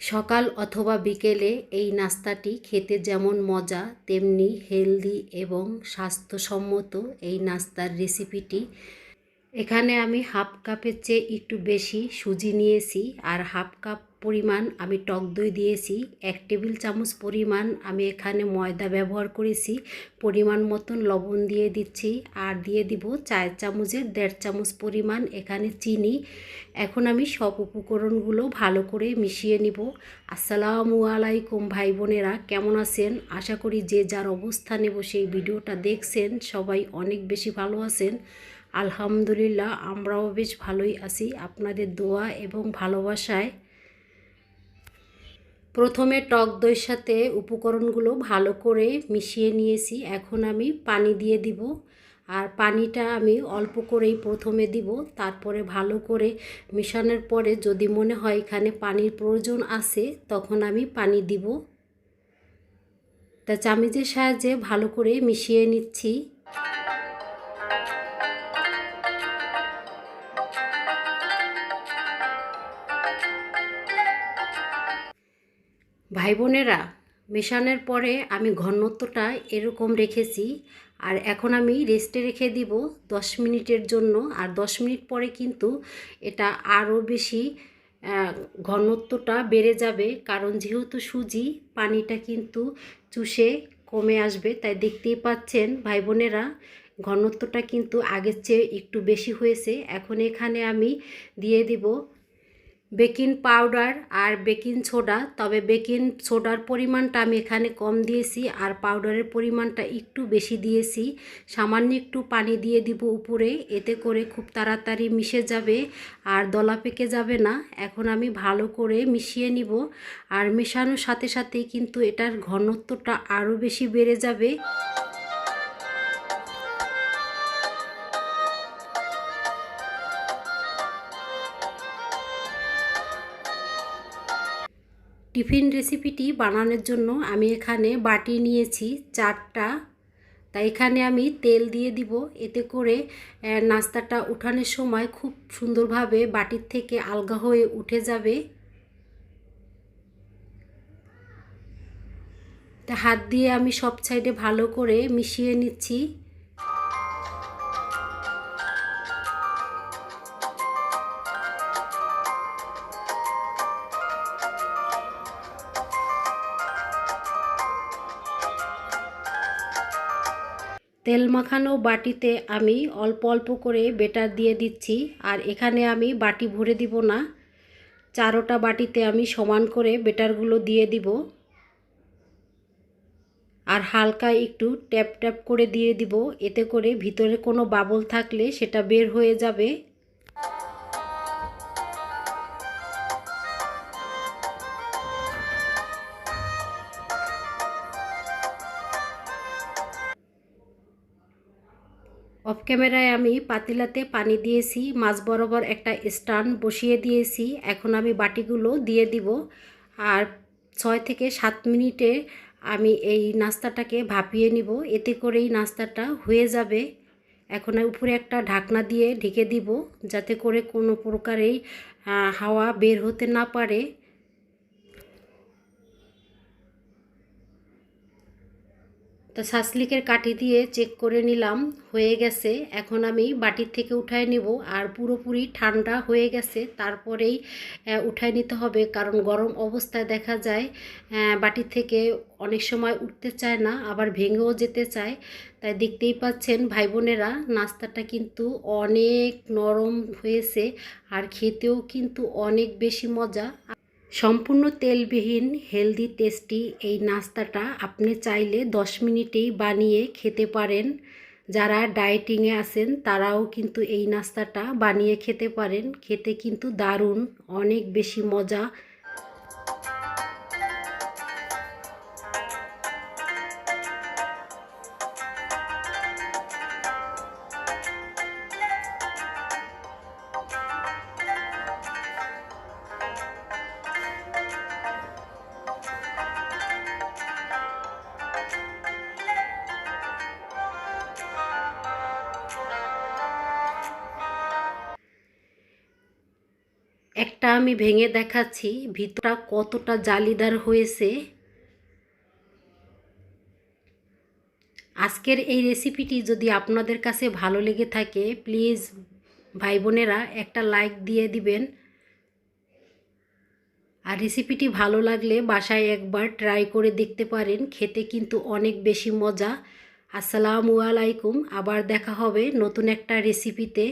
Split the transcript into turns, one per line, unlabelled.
সকাল অথবা বিকেলে এই নাস্তাটি খেতে যেমন মজা তেমনি হেলদি এবং স্বাস্থ্যসম্মত। এই নাস্তার রেসিপিটি এখানে আমি হাফ কাপের চেয়ে একটু বেশি সুজি নিয়েছি আর হাফ কাপ পরিমাণ আমি টক দই দিয়েছি। 1 টেবিল চামচ পরিমাণ আমি এখানে ময়দা ব্যবহার করেছি। পরিমাণ মতন লবণ দিয়ে দিচ্ছি আর দিয়ে দিব 4 চামচের 1.5 চামচ পরিমাণ এখানে চিনি। এখন আমি সব উপকরণগুলো ভালো করে মিশিয়ে নিব। আসসালামু আলাইকুম ভাই বোনেরা, কেমন আছেন? আশা করি যে যার অবস্থানে বসে এই ভিডিওটা দেখছেন সবাই অনেক বেশি ভালো আছেন। আলহামদুলিল্লাহ, আমরাও বেশ ভালোই আছি আপনাদের দোয়া এবং ভালোবাসায়। প্রথমে টক দইয়ের সাথে উপকরণগুলো ভালো করে মিশিয়ে নিয়েছি। এখন আমি পানি দিয়ে দিব আর পানিটা আমি অল্প করেই প্রথমে দিব, তারপরে ভালো করে মিশানোর পরে যদি মনে হয় এখানে পানির প্রয়োজন আছে তখন আমি পানি দিব। তা চামচের সাহায্যে ভালো করে মিশিয়ে নিচ্ছি। ভাই বোনেরা, মেশানোর পরে আমি ঘনত্বটা এরকম রেখেছি আর এখন আমি রেস্টে রেখে দিব 10 মিনিটের জন্য। আর 10 মিনিট পরে কিন্তু এটা আরও বেশি ঘনত্বটা বেড়ে যাবে, কারণ যেহেতু সুজি পানিটা কিন্তু চুষে কমে আসবে। তাই দেখতেই পাচ্ছেন ভাই বোনেরা, ঘনত্বটা কিন্তু আগের চেয়ে একটু বেশি হয়েছে। এখন এখানে আমি দিয়ে দিব বেকিং পাউডার আর বেকিং সোডা। তবে বেকিং সোডার পরিমাণটা আমি এখানে কম দিয়েছি আর পাউডারের পরিমাণটা একটু বেশি দিয়েছি। সামান্য একটু পানি দিয়ে দিব উপরে, এতে করে খুব তাড়াতাড়ি মিশে যাবে আর দলা পেকে যাবে না। এখন আমি ভালো করে মিশিয়ে নিব আর মেশানোর সাথে সাথেই কিন্তু এটার ঘনত্বটা আরও বেশি বেড়ে যাবে। টিফিন রেসিপিটি বানানোর জন্য আমি এখানে বাটি নিয়েছি 4টা। তাই এখানে আমি তেল দিয়ে দিব, এতে করে নাস্তাটা উঠানোর সময় খুব সুন্দরভাবে বাটির থেকে আলগা হয়ে উঠে যাবে। তা হাত দিয়ে আমি সব সাইডে ভালো করে মিশিয়ে নিচ্ছি। তেল মাখানো বাটিতে আমি অল্প অল্প করে বেটার দিয়ে দিচ্ছি আর এখানে আমি বাটি ভরে দিব না, 4টা বাটিতে আমি সমান করে বেটারগুলো দিয়ে দিব আর হালকা একটু ট্যাপ ট্যাপ করে দিয়ে দিব, এতে করে ভিতরে কোনো বাবল থাকলে সেটা বের হয়ে যাবে। অফ ক্যামেরায় আমি পাতিলাতে পানি দিয়েছি, মাছ বরাবর একটা স্ট্যান্ড বসিয়ে দিয়েছি। এখন আমি বাটিগুলো দিয়ে দিব আর 6 থেকে 7 মিনিটে আমি এই নাস্তাটাকে ভাপিয়ে নিব, এতে করেই নাস্তাটা হয়ে যাবে। এখন উপরে একটা ঢাকনা দিয়ে ঢেকে দিব, যাতে করে কোনো প্রকারেই হাওয়া বের হতে না পারে। তো ছাঁচনিকের কাঠি দিয়ে চেক করে নিলাম, হয়ে গেছে। এখন আমি বাটির থেকে উঠায় নিব আর পুরোপুরি ঠান্ডা হয়ে গেছে তারপরেই উঠায় নিতে হবে, কারণ গরম অবস্থায় দেখা যায় বাটির থেকে অনেক সময় উঠতে চায় না, আবার ভেঙেও যেতে চায়। তাই দেখতেই পাচ্ছেন ভাই বোনেরা, নাস্তাটা কিন্তু অনেক নরম হয়েছে আর খেতেও কিন্তু অনেক বেশি মজা। সম্পূর্ণ তেলবিহীন হেলদি টেস্টি এই নাস্তাটা আপনি চাইলে 10 মিনিটেই বানিয়ে খেতে পারেন। যারা ডায়েটিংয়ে আছেন তারাও কিন্তু এই নাস্তাটা বানিয়ে খেতে পারেন, খেতে কিন্তু দারুণ, অনেক বেশি মজা। একটা আমি ভেঙে দেখাচ্ছি ভিতরটা কতটা জালিদার হয়েছে। আজকের এই রেসিপিটি যদি আপনাদের কাছে ভালো লেগে থাকে প্লিজ ভাই বোনেরা একটা লাইক দিয়ে দিবেন। আর রেসিপিটি ভালো লাগলে বাসায় একবার ট্রাই করে দেখতে পারেন, খেতে কিন্তু অনেক বেশি মজা। আসসালামু আলাইকুম, আবার দেখা হবে নতুন একটা রেসিপিতে।